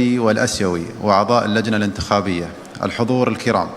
والآسيوي وأعضاء اللجنة الانتخابية الحضور الكرام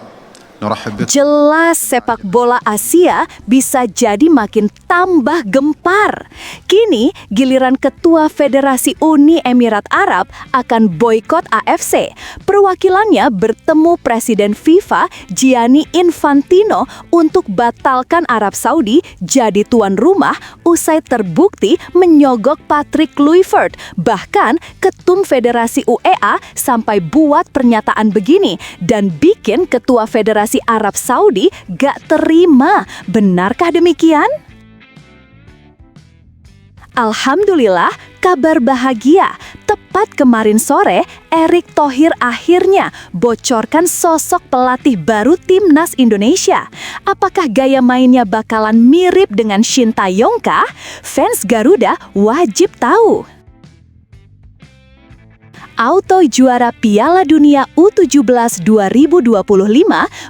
نرحب بكم. Jelas sepak bola Asia bisa jadi makin tambah gempar. Kini giliran Ketua Federasi Uni Emirat Arab akan boikot AFC. Perwakilannya bertemu Presiden FIFA Gianni Infantino untuk batalkan Arab Saudi jadi tuan rumah usai terbukti menyogok Patrick Kluivert. Bahkan Ketum Federasi UEA sampai buat pernyataan begini dan bikin Ketua Federasi Arab Saudi gak terima. Benarkah demikian? Alhamdulillah, kabar bahagia. Tepat kemarin sore, Erick Thohir akhirnya bocorkan sosok pelatih baru Timnas Indonesia. Apakah gaya mainnya bakalan mirip dengan Shin Tae-yong kah? Fans Garuda wajib tahu. Auto juara Piala Dunia U17 2025,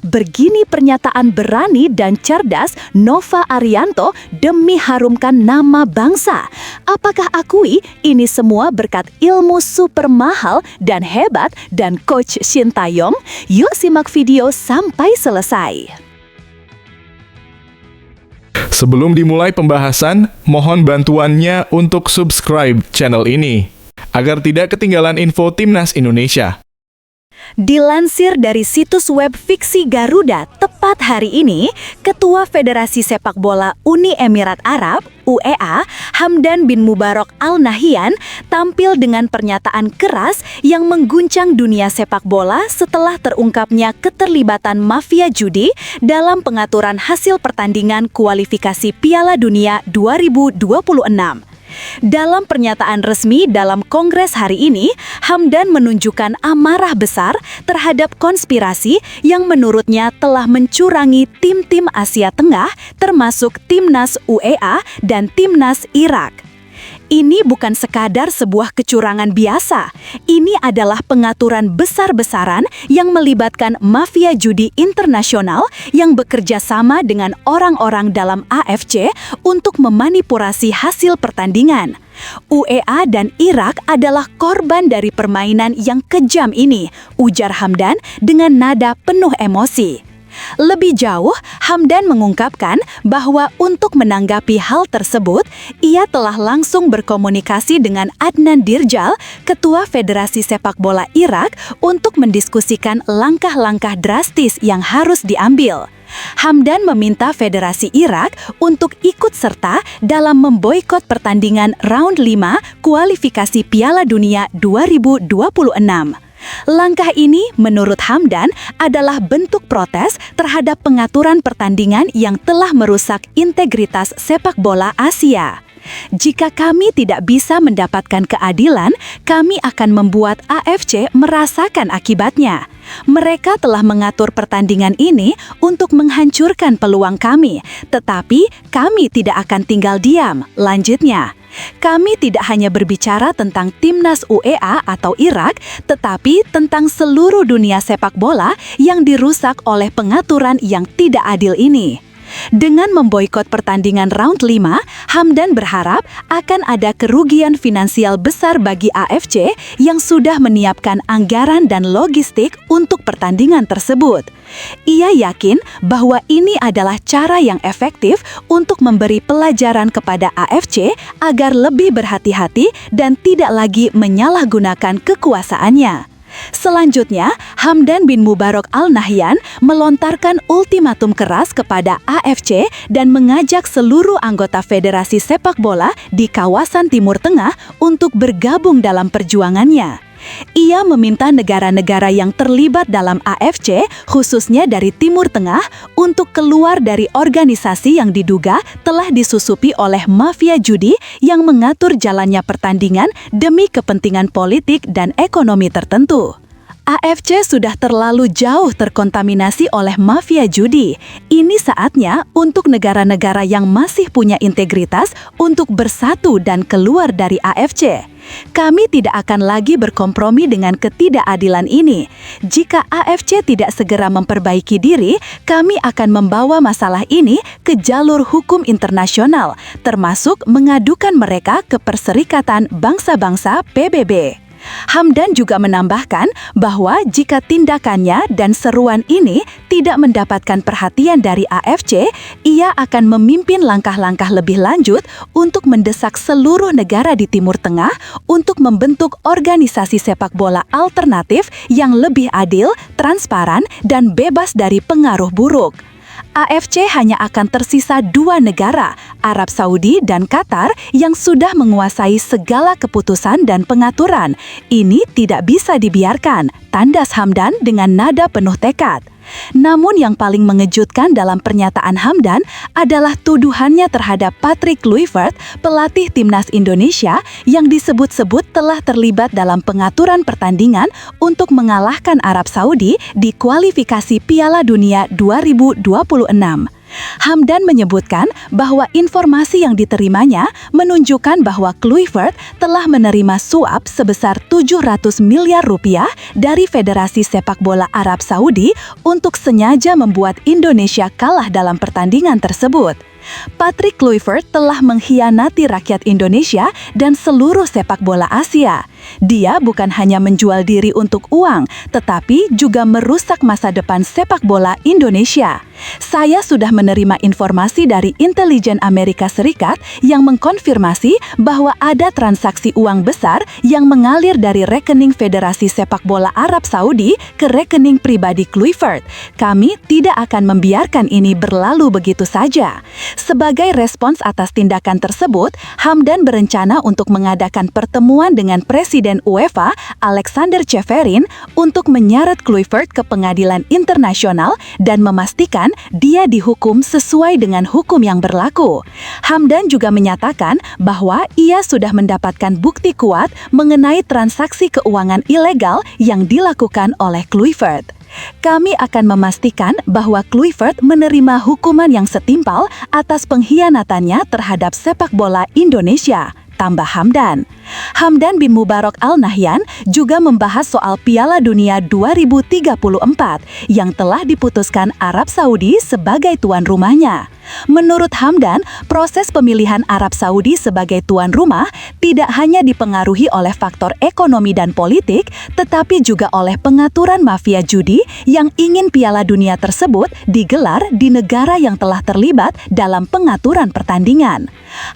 begini pernyataan berani dan cerdas Nova Arianto demi harumkan nama bangsa. Apakah akui ini semua berkat ilmu super mahal dan hebat dan Coach Shin Tae-yong? Yuk simak video sampai selesai. Sebelum dimulai pembahasan, mohon bantuannya untuk subscribe channel ini agar tidak ketinggalan info Timnas Indonesia. Dilansir dari situs web Fiksi Garuda, tepat hari ini, Ketua Federasi Sepak Bola Uni Emirat Arab, UEA, Hamdan bin Mubarak Al Nahyan, tampil dengan pernyataan keras yang mengguncang dunia sepak bola setelah terungkapnya keterlibatan mafia judi dalam pengaturan hasil pertandingan kualifikasi Piala Dunia 2026. Dalam pernyataan resmi dalam Kongres hari ini, Hamdan menunjukkan amarah besar terhadap konspirasi yang menurutnya telah mencurangi tim-tim Asia Tengah termasuk Timnas UEA dan Timnas Irak. Ini bukan sekadar sebuah kecurangan biasa. Ini adalah pengaturan besar-besaran yang melibatkan mafia judi internasional yang bekerja sama dengan orang-orang dalam AFC untuk memanipulasi hasil pertandingan. UEA dan Irak adalah korban dari permainan yang kejam ini, ujar Hamdan dengan nada penuh emosi. Lebih jauh, Hamdan mengungkapkan bahwa untuk menanggapi hal tersebut, ia telah langsung berkomunikasi dengan Adnan Dirjal, Ketua Federasi Sepak Bola Irak, untuk mendiskusikan langkah-langkah drastis yang harus diambil. Hamdan meminta Federasi Irak untuk ikut serta dalam memboikot pertandingan round 5 kualifikasi Piala Dunia 2026. Langkah ini, menurut Hamdan, adalah bentuk protes terhadap pengaturan pertandingan yang telah merusak integritas sepak bola Asia. Jika kami tidak bisa mendapatkan keadilan, kami akan membuat AFC merasakan akibatnya. Mereka telah mengatur pertandingan ini untuk menghancurkan peluang kami, tetapi kami tidak akan tinggal diam, lanjutnya. Kami tidak hanya berbicara tentang Timnas UEA atau Irak, tetapi tentang seluruh dunia sepak bola yang dirusak oleh pengaturan yang tidak adil ini. Dengan memboikot pertandingan round 5, Hamdan berharap akan ada kerugian finansial besar bagi AFC yang sudah menyiapkan anggaran dan logistik untuk pertandingan tersebut. Ia yakin bahwa ini adalah cara yang efektif untuk memberi pelajaran kepada AFC agar lebih berhati-hati dan tidak lagi menyalahgunakan kekuasaannya. Selanjutnya, Hamdan bin Mubarak Al Nahyan melontarkan ultimatum keras kepada AFC dan mengajak seluruh anggota Federasi Sepak Bola di kawasan Timur Tengah untuk bergabung dalam perjuangannya. Ia meminta negara-negara yang terlibat dalam AFC, khususnya dari Timur Tengah, untuk keluar dari organisasi yang diduga telah disusupi oleh mafia judi yang mengatur jalannya pertandingan demi kepentingan politik dan ekonomi tertentu. AFC sudah terlalu jauh terkontaminasi oleh mafia judi. Ini saatnya untuk negara-negara yang masih punya integritas untuk bersatu dan keluar dari AFC. Kami tidak akan lagi berkompromi dengan ketidakadilan ini. Jika AFC tidak segera memperbaiki diri, kami akan membawa masalah ini ke jalur hukum internasional, termasuk mengadukan mereka ke Perserikatan Bangsa-Bangsa PBB. Hamdan juga menambahkan bahwa jika tindakannya dan seruan ini tidak mendapatkan perhatian dari AFC, ia akan memimpin langkah-langkah lebih lanjut untuk mendesak seluruh negara di Timur Tengah untuk membentuk organisasi sepak bola alternatif yang lebih adil, transparan, dan bebas dari pengaruh buruk. AFC hanya akan tersisa 2 negara, Arab Saudi dan Qatar, yang sudah menguasai segala keputusan dan pengaturan. Ini tidak bisa dibiarkan, tandas Hamdan dengan nada penuh tekad. Namun yang paling mengejutkan dalam pernyataan Hamdan adalah tuduhannya terhadap Patrick Kluivert, pelatih timnas Indonesia yang disebut-sebut telah terlibat dalam pengaturan pertandingan untuk mengalahkan Arab Saudi di kualifikasi Piala Dunia 2026. Hamdan menyebutkan bahwa informasi yang diterimanya menunjukkan bahwa Kluivert telah menerima suap sebesar 700 miliar rupiah dari Federasi Sepak Bola Arab Saudi untuk sengaja membuat Indonesia kalah dalam pertandingan tersebut. Patrick Kluivert telah mengkhianati rakyat Indonesia dan seluruh sepak bola Asia. Dia bukan hanya menjual diri untuk uang, tetapi juga merusak masa depan sepak bola Indonesia. Saya sudah menerima informasi dari intelijen Amerika Serikat yang mengkonfirmasi bahwa ada transaksi uang besar yang mengalir dari rekening Federasi Sepak Bola Arab Saudi ke rekening pribadi Kluivert. Kami tidak akan membiarkan ini berlalu begitu saja. Sebagai respons atas tindakan tersebut, Hamdan berencana untuk mengadakan pertemuan dengan Presiden UEFA, Alexander Ceferin, untuk menyeret Kluivert ke pengadilan internasional dan memastikan dia dihukum sesuai dengan hukum yang berlaku. Hamdan juga menyatakan bahwa ia sudah mendapatkan bukti kuat mengenai transaksi keuangan ilegal yang dilakukan oleh Kluivert. Kami akan memastikan bahwa Kluivert menerima hukuman yang setimpal atas pengkhianatannya terhadap sepak bola Indonesia, tambah Hamdan. Hamdan bin Mubarak Al Nahyan juga membahas soal Piala Dunia 2034 yang telah diputuskan Arab Saudi sebagai tuan rumahnya. Menurut Hamdan, proses pemilihan Arab Saudi sebagai tuan rumah tidak hanya dipengaruhi oleh faktor ekonomi dan politik, tetapi juga oleh pengaturan mafia judi yang ingin Piala Dunia tersebut digelar di negara yang telah terlibat dalam pengaturan pertandingan.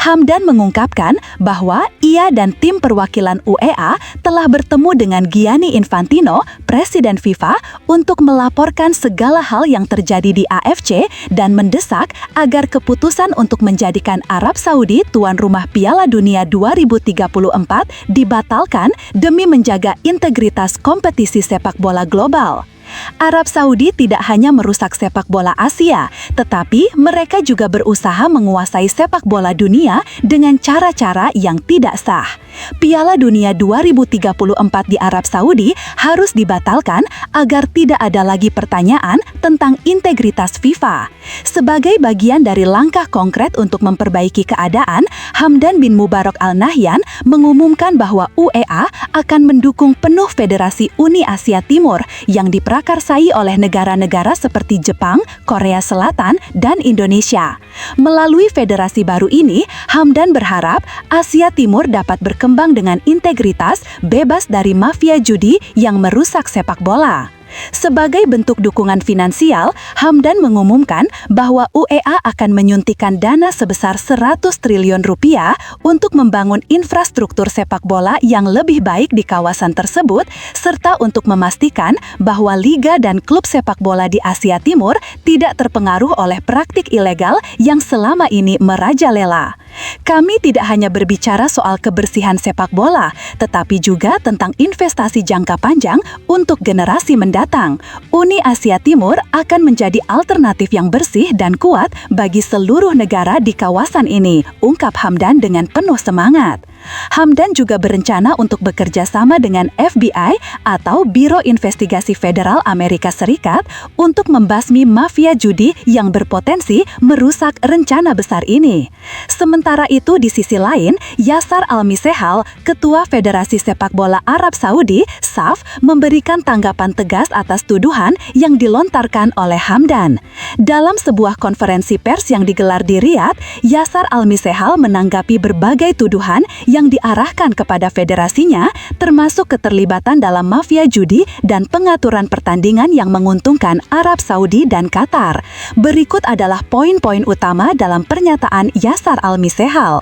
Hamdan mengungkapkan bahwa ia dan tim perwakilan UEA telah bertemu dengan Gianni Infantino, Presiden FIFA, untuk melaporkan segala hal yang terjadi di AFC dan mendesak agar keputusan untuk menjadikan Arab Saudi tuan rumah Piala Dunia 2034 dibatalkan demi menjaga integritas kompetisi sepak bola global. Arab Saudi tidak hanya merusak sepak bola Asia, tetapi mereka juga berusaha menguasai sepak bola dunia dengan cara-cara yang tidak sah. Piala Dunia 2034 di Arab Saudi harus dibatalkan agar tidak ada lagi pertanyaan tentang integritas FIFA. Sebagai bagian dari langkah konkret untuk memperbaiki keadaan, Hamdan bin Mubarak Al Nahyan mengumumkan bahwa UEA akan mendukung penuh Federasi Uni Asia Timur yang diprakarsai oleh negara-negara seperti Jepang, Korea Selatan, dan Indonesia. Melalui federasi baru ini, Hamdan berharap Asia Timur dapat berkembang dengan integritas, bebas dari mafia judi yang merusak sepak bola. Sebagai bentuk dukungan finansial, Hamdan mengumumkan bahwa UEA akan menyuntikkan dana sebesar 100 triliun rupiah untuk membangun infrastruktur sepak bola yang lebih baik di kawasan tersebut, serta untuk memastikan bahwa liga dan klub sepak bola di Asia Timur tidak terpengaruh oleh praktik ilegal yang selama ini merajalela. Kami tidak hanya berbicara soal kebersihan sepak bola, tetapi juga tentang investasi jangka panjang untuk generasi mendatang. Uni Asia Timur akan menjadi alternatif yang bersih dan kuat bagi seluruh negara di kawasan ini, ungkap Hamdan dengan penuh semangat. Hamdan juga berencana untuk bekerja sama dengan FBI atau Biro Investigasi Federal Amerika Serikat untuk membasmi mafia judi yang berpotensi merusak rencana besar ini. Sementara itu di sisi lain, Yasar Al-Misehal, Ketua Federasi Sepak Bola Arab Saudi, SAF, memberikan tanggapan tegas atas tuduhan yang dilontarkan oleh Hamdan. Dalam sebuah konferensi pers yang digelar di Riyadh, Yasar Al-Misehal menanggapi berbagai tuduhan yang diarahkan kepada federasinya, termasuk keterlibatan dalam mafia judi dan pengaturan pertandingan yang menguntungkan Arab Saudi dan Qatar. Berikut adalah poin-poin utama dalam pernyataan Yasar Al-Misehal.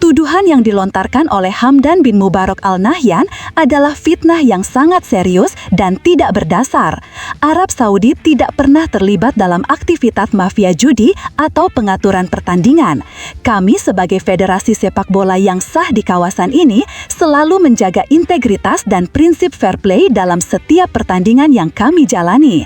Tuduhan yang dilontarkan oleh Hamdan bin Mubarak Al-Nahyan adalah fitnah yang sangat serius dan tidak berdasar. Arab Saudi tidak pernah terlibat dalam aktivitas mafia judi atau pengaturan pertandingan. Kami sebagai federasi sepak bola yang sah di kawasan ini selalu menjaga integritas dan prinsip fair play dalam setiap pertandingan yang kami jalani.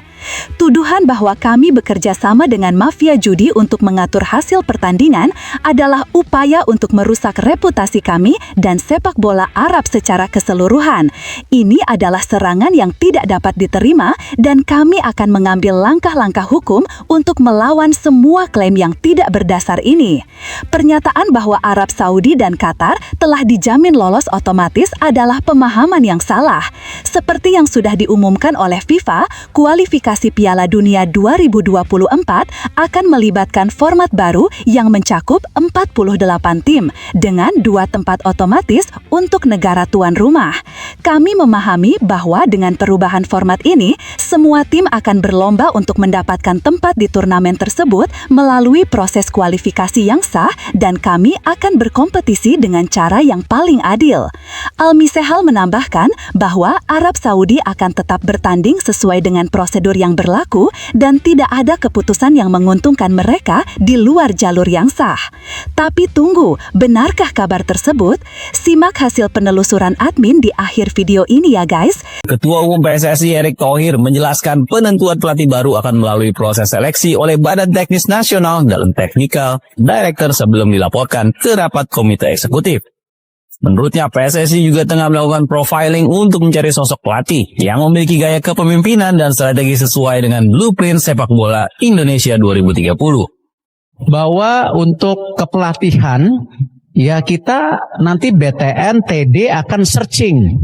Tuduhan bahwa kami bekerja sama dengan mafia judi untuk mengatur hasil pertandingan adalah upaya untuk merusak reputasi kami dan sepak bola Arab secara keseluruhan. Ini adalah serangan yang tidak dapat diterima dan kami akan mengambil langkah-langkah hukum untuk melawan semua klaim yang tidak berdasar ini. Pernyataan bahwa Arab Saudi dan Qatar telah dijamin lolos otomatis adalah pemahaman yang salah. Seperti yang sudah diumumkan oleh FIFA, kualifikasi Piala Dunia 2024 akan melibatkan format baru yang mencakup 48 tim dengan 2 tempat otomatis untuk negara tuan rumah. Kami memahami bahwa dengan perubahan format ini, semua tim akan berlomba untuk mendapatkan tempat di turnamen tersebut melalui proses kualifikasi yang sah dan kami akan berkompetisi dengan cara yang paling adil. Al-Misehal menambahkan bahwa Arab Saudi akan tetap bertanding sesuai dengan prosedur yang berlaku dan tidak ada keputusan yang menguntungkan mereka di luar jalur yang sah. Tapi tunggu, benarkah kabar tersebut? Simak hasil penelusuran admin di akhir video ini ya guys. Ketua Umum PSSI Erick Thohir menjelaskan penentuan pelatih baru akan melalui proses seleksi oleh Badan Teknis Nasional dalam Technical Director sebelum dilaporkan ke rapat komite eksekutif. Menurutnya, PSSI juga tengah melakukan profiling untuk mencari sosok pelatih yang memiliki gaya kepemimpinan dan strategi sesuai dengan blueprint sepak bola Indonesia 2030. Bahwa untuk kepelatihan, ya kita nanti BTN, TD akan searching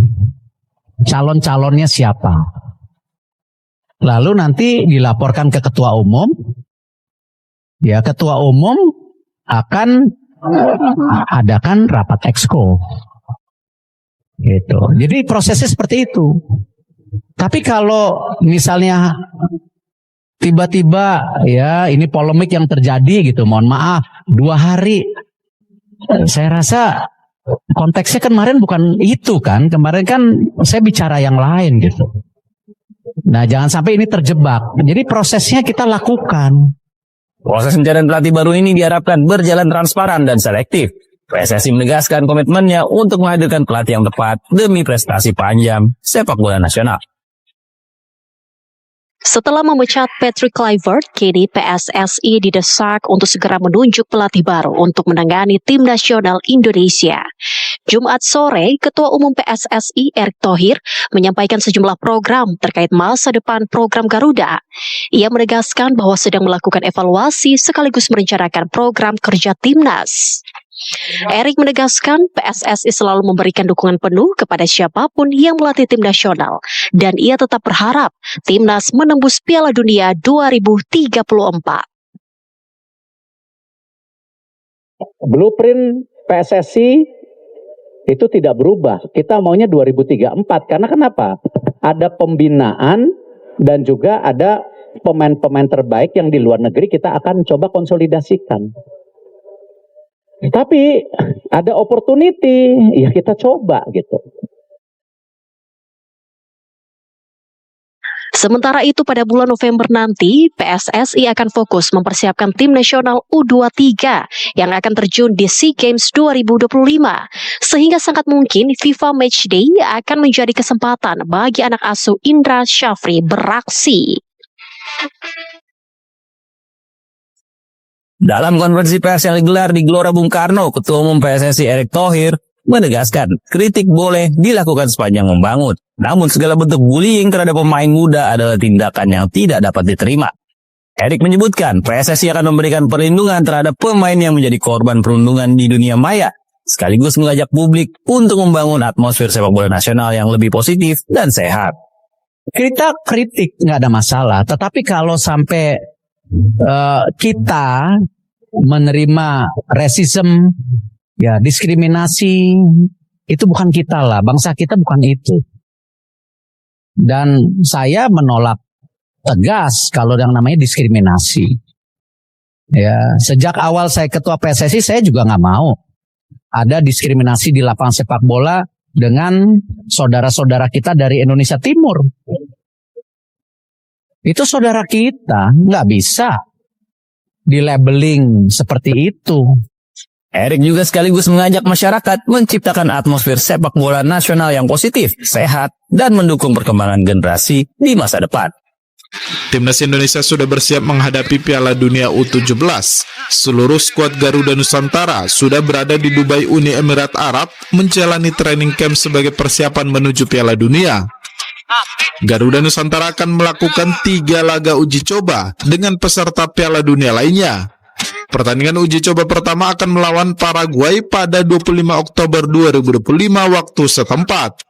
calon-calonnya siapa. Lalu nanti dilaporkan ke Ketua Umum, ya Ketua Umum akan adakan rapat exco gitu. Jadi prosesnya seperti itu. Tapi kalau misalnya tiba-tiba ya ini polemik yang terjadi gitu, mohon maaf 2 hari, saya rasa konteksnya kemarin bukan itu kan. Kemarin kan saya bicara yang lain gitu. Nah jangan sampai ini terjebak. Jadi prosesnya kita lakukan. Proses pencarian pelatih baru ini diharapkan berjalan transparan dan selektif. PSSI menegaskan komitmennya untuk menghadirkan pelatih yang tepat demi prestasi panjang sepak bola nasional. Setelah memecat Patrick Kluivert, kini PSSI didesak untuk segera menunjuk pelatih baru untuk menangani tim nasional Indonesia. Jumat sore, Ketua Umum PSSI Erick Thohir menyampaikan sejumlah program terkait masa depan program Garuda. Ia menegaskan bahwa sedang melakukan evaluasi sekaligus merencanakan program kerja timnas. Erick menegaskan PSSI selalu memberikan dukungan penuh kepada siapapun yang melatih tim nasional dan ia tetap berharap timnas menembus Piala Dunia 2034. Blueprint PSSI itu tidak berubah. Kita maunya 2034 karena kenapa? Ada pembinaan dan juga ada pemain-pemain terbaik yang di luar negeri kita akan coba konsolidasikan. Tapi ada opportunity, ya kita coba gitu. Sementara itu pada bulan November nanti, PSSI akan fokus mempersiapkan tim nasional U23 yang akan terjun di SEA Games 2025. Sehingga sangat mungkin FIFA Matchday akan menjadi kesempatan bagi anak asuh Indra Syafri beraksi. Dalam konferensi pers yang digelar di Gelora Bung Karno, Ketua Umum PSSI Erick Thohir menegaskan kritik boleh dilakukan sepanjang membangun. Namun segala bentuk bullying terhadap pemain muda adalah tindakan yang tidak dapat diterima. Erick menyebutkan PSSI akan memberikan perlindungan terhadap pemain yang menjadi korban perundungan di dunia maya, sekaligus mengajak publik untuk membangun atmosfer sepak bola nasional yang lebih positif dan sehat. Kita kritik nggak ada masalah, tetapi kalau sampai kita menerima racism Ya, diskriminasi itu bukan kita lah, bangsa kita bukan itu. Dan saya menolak tegas kalau yang namanya diskriminasi. Ya, sejak awal saya ketua PSSI saya juga nggak mau ada diskriminasi di lapangan sepak bola dengan saudara-saudara kita dari Indonesia Timur. Itu saudara kita, nggak bisa di-labeling seperti itu. Erik juga sekaligus mengajak masyarakat menciptakan atmosfer sepak bola nasional yang positif, sehat, dan mendukung perkembangan generasi di masa depan. Timnas Indonesia sudah bersiap menghadapi Piala Dunia U17. Seluruh skuad Garuda Nusantara sudah berada di Dubai, Uni Emirat Arab, menjalani training camp sebagai persiapan menuju Piala Dunia. Garuda Nusantara akan melakukan 3 laga uji coba dengan peserta Piala Dunia lainnya. Pertandingan uji coba pertama akan melawan Paraguay pada 25 Oktober 2025 waktu setempat.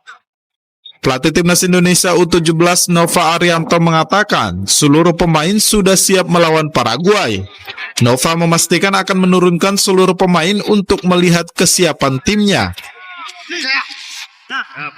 Pelatih Timnas Indonesia U17 Nova Arianto mengatakan seluruh pemain sudah siap melawan Paraguay. Nova memastikan akan menurunkan seluruh pemain untuk melihat kesiapan timnya.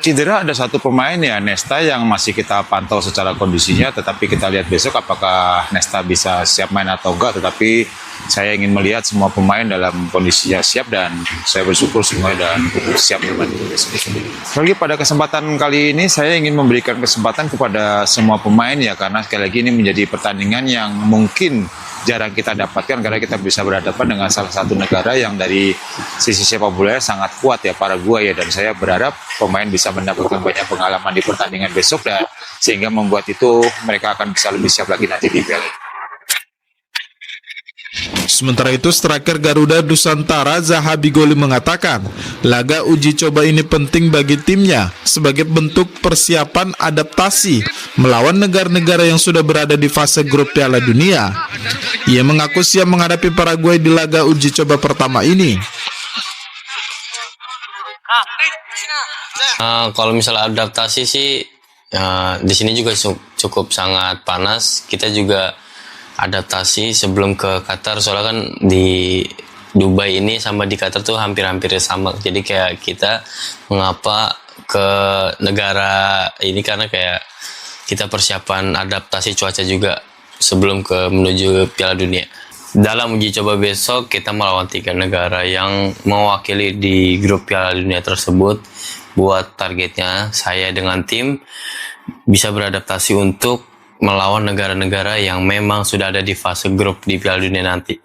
Cedera ada satu pemain ya, Nesta, yang masih kita pantau secara kondisinya, tetapi kita lihat besok apakah Nesta bisa siap main atau enggak. Tetapi saya ingin melihat semua pemain dalam kondisinya siap dan saya bersyukur semua dan siap bermain besok. Lagi pada kesempatan kali ini saya ingin memberikan kesempatan kepada semua pemain ya, karena sekali lagi ini menjadi pertandingan yang mungkin jarang kita dapatkan karena kita bisa berhadapan dengan salah satu negara yang dari sisi sepak bola sangat kuat ya, Paraguay ya, dan saya berharap pemain bisa mendapatkan banyak pengalaman di pertandingan besok dan sehingga membuat itu mereka akan bisa lebih siap lagi nanti di Piala. Sementara itu, striker Garuda Nusantara Zahabi Goli mengatakan laga uji coba ini penting bagi timnya sebagai bentuk persiapan adaptasi melawan negara-negara yang sudah berada di fase grup Piala Dunia. Ia mengaku siap menghadapi Paraguay di laga uji coba pertama ini. Kalau misalnya adaptasi sih, di sini juga cukup sangat panas. Kita juga adaptasi sebelum ke Qatar, soalnya kan di Dubai ini sama di Qatar tuh hampir-hampir sama. Jadi kayak kita mengapa ke negara ini karena kayak kita persiapan adaptasi cuaca juga sebelum ke menuju Piala Dunia. Dalam uji coba besok kita melawan 3 negara yang mewakili di grup Piala Dunia tersebut. Buat targetnya saya dengan tim bisa beradaptasi untuk melawan negara-negara yang memang sudah ada di fase grup di Piala Dunia nanti.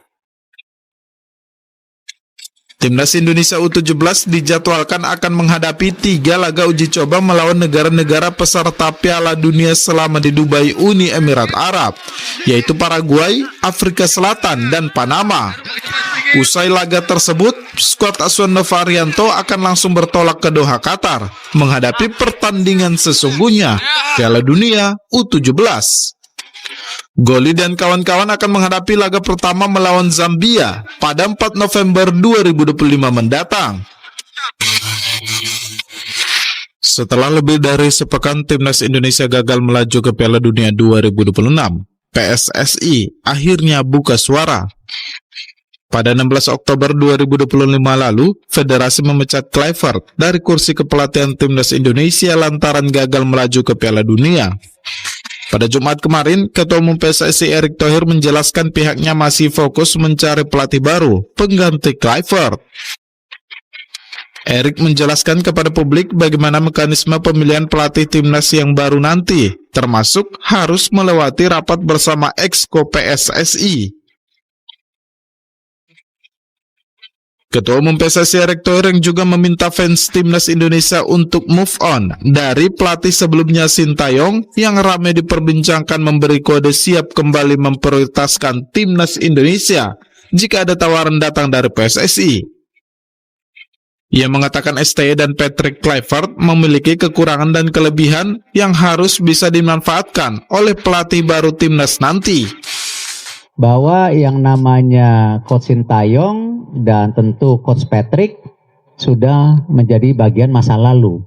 Timnas Indonesia U17 dijadwalkan akan menghadapi 3 laga uji coba melawan negara-negara peserta Piala Dunia selama di Dubai, Uni Emirat Arab, yaitu Paraguay, Afrika Selatan, dan Panama. Usai laga tersebut, skuad asuhan Nova Arianto akan langsung bertolak ke Doha, Qatar, menghadapi pertandingan sesungguhnya Piala Dunia U17. Goli dan kawan-kawan akan menghadapi laga pertama melawan Zambia pada 4 November 2025 mendatang. Setelah lebih dari sepekan Timnas Indonesia gagal melaju ke Piala Dunia 2026, PSSI akhirnya buka suara. Pada 16 Oktober 2025 lalu, Federasi memecat Kluivert dari kursi kepelatihan Timnas Indonesia lantaran gagal melaju ke Piala Dunia. Pada Jumat kemarin, Ketua Umum PSSI Erick Thohir menjelaskan pihaknya masih fokus mencari pelatih baru pengganti Kluivert. Erick menjelaskan kepada publik bagaimana mekanisme pemilihan pelatih timnas yang baru nanti, termasuk harus melewati rapat bersama Exco PSSI. Ketua Umum PSSI Erick Thohir yang juga meminta fans timnas Indonesia untuk move on dari pelatih sebelumnya Sintayong yang ramai diperbincangkan memberi kode siap kembali memprioritaskan timnas Indonesia jika ada tawaran datang dari PSSI. Ia mengatakan STY dan Patrick Kluivert memiliki kekurangan dan kelebihan yang harus bisa dimanfaatkan oleh pelatih baru timnas nanti. Bahwa yang namanya Coach Sintayong dan tentu Coach Patrick sudah menjadi bagian masa lalu.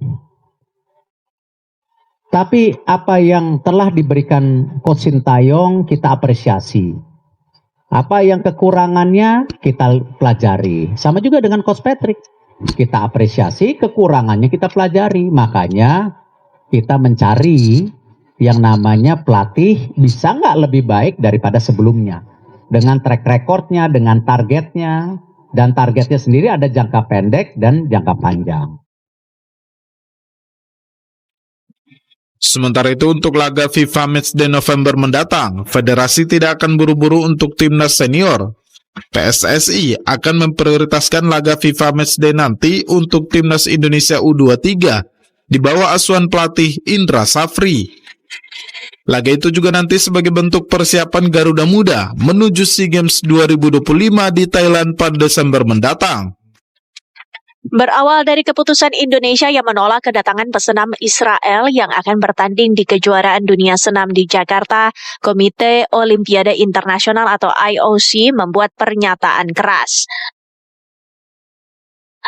Tapi apa yang telah diberikan Coach Sintayong kita apresiasi. Apa yang kekurangannya kita pelajari. Sama juga dengan Coach Patrick. Kita apresiasi, kekurangannya kita pelajari. Makanya kita mencari yang namanya pelatih bisa nggak lebih baik daripada sebelumnya. Dengan track recordnya, dengan targetnya. Dan targetnya sendiri ada jangka pendek dan jangka panjang. Sementara itu untuk laga FIFA Matchday November mendatang, federasi tidak akan buru-buru untuk timnas senior. PSSI akan memprioritaskan laga FIFA Matchday nanti untuk timnas Indonesia U23 di bawah asuhan pelatih Indra Safri. Laga itu juga nanti sebagai bentuk persiapan Garuda Muda menuju SEA Games 2025 di Thailand pada Desember mendatang. Berawal dari keputusan Indonesia yang menolak kedatangan pesenam Israel yang akan bertanding di kejuaraan dunia senam di Jakarta, Komite Olimpiade Internasional atau IOC membuat pernyataan keras.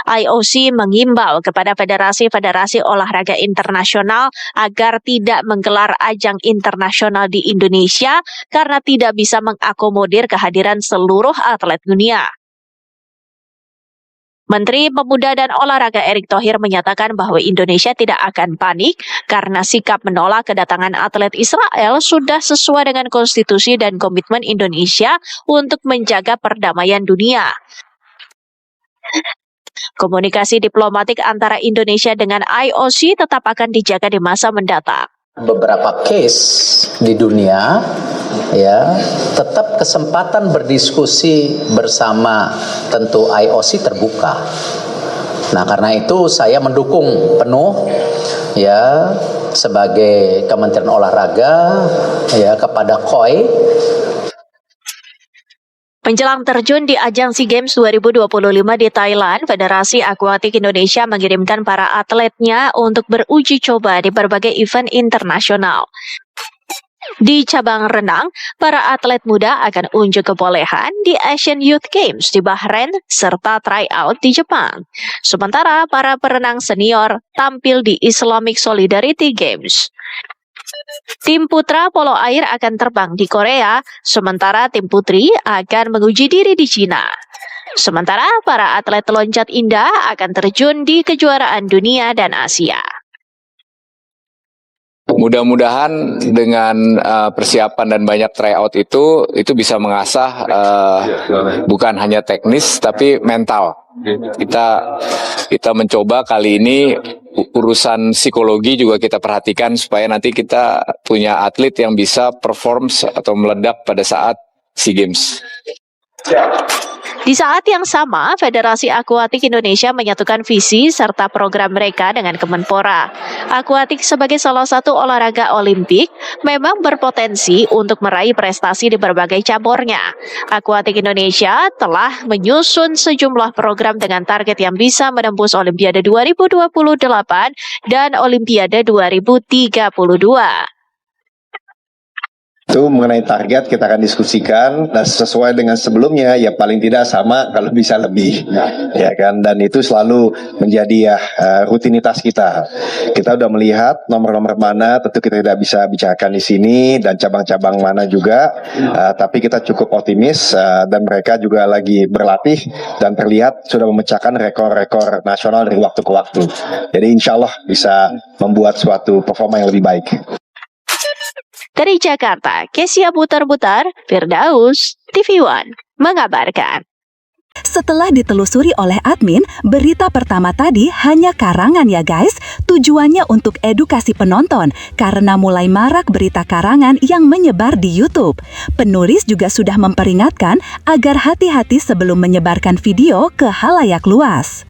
IOC mengimbau kepada federasi-federasi olahraga internasional agar tidak menggelar ajang internasional di Indonesia karena tidak bisa mengakomodir kehadiran seluruh atlet dunia. Menteri Pemuda dan Olahraga Erick Thohir menyatakan bahwa Indonesia tidak akan panik karena sikap menolak kedatangan atlet Israel sudah sesuai dengan konstitusi dan komitmen Indonesia untuk menjaga perdamaian dunia. Komunikasi diplomatik antara Indonesia dengan IOC tetap akan dijaga di masa mendatang. Beberapa case di dunia ya tetap kesempatan berdiskusi bersama tentu IOC terbuka. Nah, karena itu saya mendukung penuh ya sebagai Kementerian Olahraga ya kepada KOI. Menjelang terjun di ajang SEA Games 2025 di Thailand, Federasi Akuatik Indonesia mengirimkan para atletnya untuk beruji coba di berbagai event internasional. Di cabang renang, para atlet muda akan unjuk kebolehan di Asian Youth Games di Bahrain serta tryout di Jepang. Sementara para perenang senior tampil di Islamic Solidarity Games. Tim putra polo air akan terbang di Korea, sementara tim putri akan menguji diri di Cina. Sementara para atlet loncat indah akan terjun di kejuaraan dunia dan Asia. Mudah-mudahan dengan persiapan dan banyak tryout itu bisa mengasah bukan hanya teknis tapi mental. Kita mencoba kali ini urusan psikologi juga kita perhatikan supaya nanti kita punya atlet yang bisa perform atau meledak pada saat SEA Games. Di saat yang sama, Federasi Akuatik Indonesia menyatukan visi serta program mereka dengan Kemenpora. Akuatik sebagai salah satu olahraga olimpik memang berpotensi untuk meraih prestasi di berbagai cabornya. Akuatik Indonesia telah menyusun sejumlah program dengan target yang bisa menembus Olimpiade 2028 dan Olimpiade 2032. Itu mengenai target kita akan diskusikan dan sesuai dengan sebelumnya ya paling tidak sama kalau bisa lebih ya kan, dan itu selalu menjadi ya rutinitas kita. Kita udah melihat nomor-nomor mana tentu kita tidak bisa bicarakan di sini dan cabang-cabang mana juga, tapi kita cukup optimis dan mereka juga lagi berlatih dan terlihat sudah memecahkan rekor-rekor nasional dari waktu ke waktu. Jadi insya Allah bisa membuat suatu performa yang lebih baik. Dari Jakarta, Kesia Butar-Butar, Firdaus, TV One, mengabarkan. Setelah ditelusuri oleh admin, berita pertama tadi hanya karangan ya guys. Tujuannya untuk edukasi penonton, karena mulai marak berita karangan yang menyebar di YouTube. Penulis juga sudah memperingatkan agar hati-hati sebelum menyebarkan video ke halayak luas.